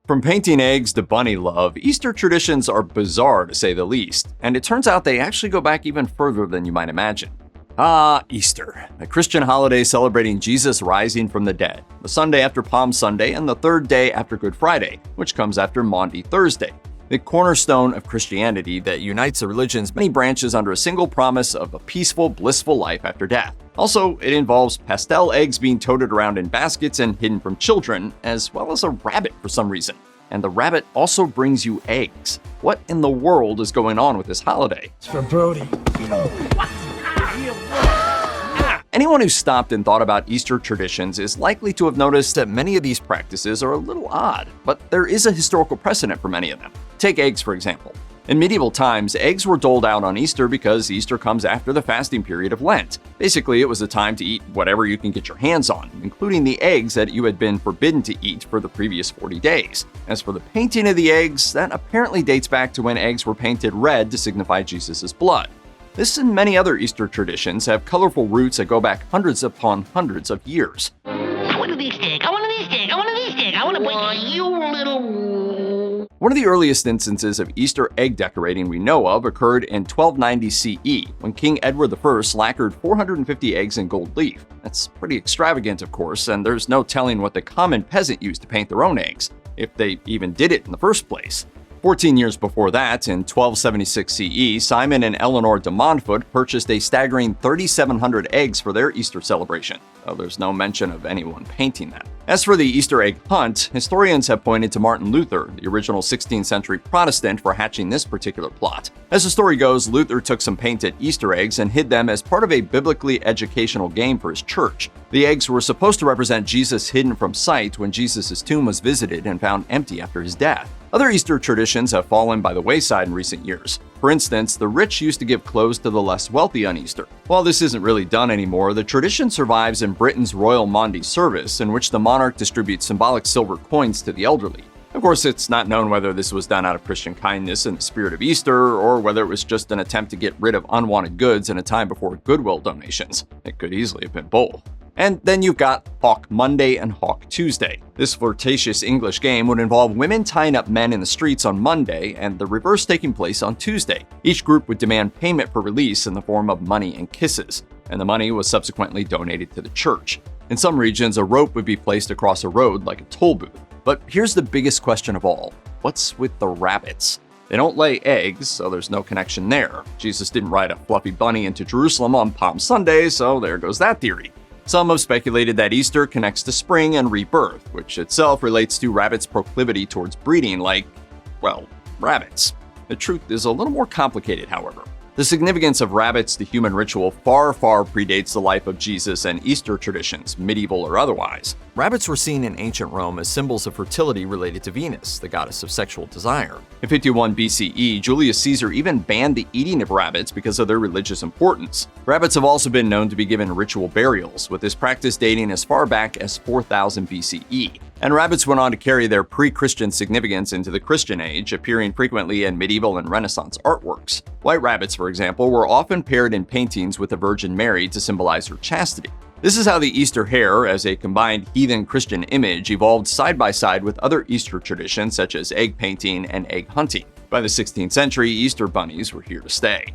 From painting eggs to bunny love, Easter traditions are bizarre to say the least, and it turns out they actually go back even further than you might imagine. Easter, a Christian holiday celebrating Jesus rising from the dead, the Sunday after Palm Sunday and the third day after Good Friday, which comes after Maundy Thursday. The cornerstone of Christianity that unites the religion's many branches under a single promise of a peaceful, blissful life after death. Also, it involves pastel eggs being toted around in baskets and hidden from children, as well as a rabbit for some reason. And the rabbit also brings you eggs. What in the world is going on with this holiday? It's for Brody. Anyone who stopped and thought about Easter traditions is likely to have noticed that many of these practices are a little odd, but there is a historical precedent for many of them. Take eggs, for example. In medieval times, eggs were doled out on Easter because Easter comes after the fasting period of Lent. Basically, it was a time to eat whatever you can get your hands on, including the eggs that you had been forbidden to eat for the previous 40 days. As for the painting of the eggs, that apparently dates back to when eggs were painted red to signify Jesus' blood. This and many other Easter traditions have colorful roots that go back hundreds upon hundreds of years. I want a these egg. I want a these egg. I want a these egg. I want to you little. One of the earliest instances of Easter egg decorating we know of occurred in 1290 CE, when King Edward I lacquered 450 eggs in gold leaf. That's pretty extravagant, of course, and there's no telling what the common peasant used to paint their own eggs, if they even did it in the first place. 14 years before that, in 1276 CE, Simon and Eleanor de Montfort purchased a staggering 3,700 eggs for their Easter celebration, though there's no mention of anyone painting them. As for the Easter egg hunt, historians have pointed to Martin Luther, the original 16th century Protestant, for hatching this particular plot. As the story goes, Luther took some painted Easter eggs and hid them as part of a biblically educational game for his church. The eggs were supposed to represent Jesus hidden from sight when Jesus' tomb was visited and found empty after his death. Other Easter traditions have fallen by the wayside in recent years. For instance, the rich used to give clothes to the less wealthy on Easter. While this isn't really done anymore, the tradition survives in Britain's Royal Maundy service, in which the monarch distributes symbolic silver coins to the elderly. Of course, it's not known whether this was done out of Christian kindness in the spirit of Easter, or whether it was just an attempt to get rid of unwanted goods in a time before Goodwill donations. It could easily have been both. And then you've got Hawk Monday and Hawk Tuesday. This flirtatious English game would involve women tying up men in the streets on Monday and the reverse taking place on Tuesday. Each group would demand payment for release in the form of money and kisses, and the money was subsequently donated to the church. In some regions, a rope would be placed across a road like a toll booth. But here's the biggest question of all. What's with the rabbits? They don't lay eggs, so there's no connection there. Jesus didn't ride a fluffy bunny into Jerusalem on Palm Sunday, so there goes that theory. Some have speculated that Easter connects to spring and rebirth, which itself relates to rabbits' proclivity towards breeding like, well, rabbits. The truth is a little more complicated, however. The significance of rabbits to human ritual far predates the life of Jesus and Easter traditions, medieval or otherwise. Rabbits were seen in ancient Rome as symbols of fertility related to Venus, the goddess of sexual desire. In 51 BCE, Julius Caesar even banned the eating of rabbits because of their religious importance. Rabbits have also been known to be given ritual burials, with this practice dating as far back as 4000 BCE. And rabbits went on to carry their pre-Christian significance into the Christian age, appearing frequently in medieval and Renaissance artworks. White rabbits, for example, were often paired in paintings with the Virgin Mary to symbolize her chastity. This is how the Easter hare, as a combined heathen Christian image, evolved side by side with other Easter traditions such as egg painting and egg hunting. By the 16th century, Easter bunnies were here to stay.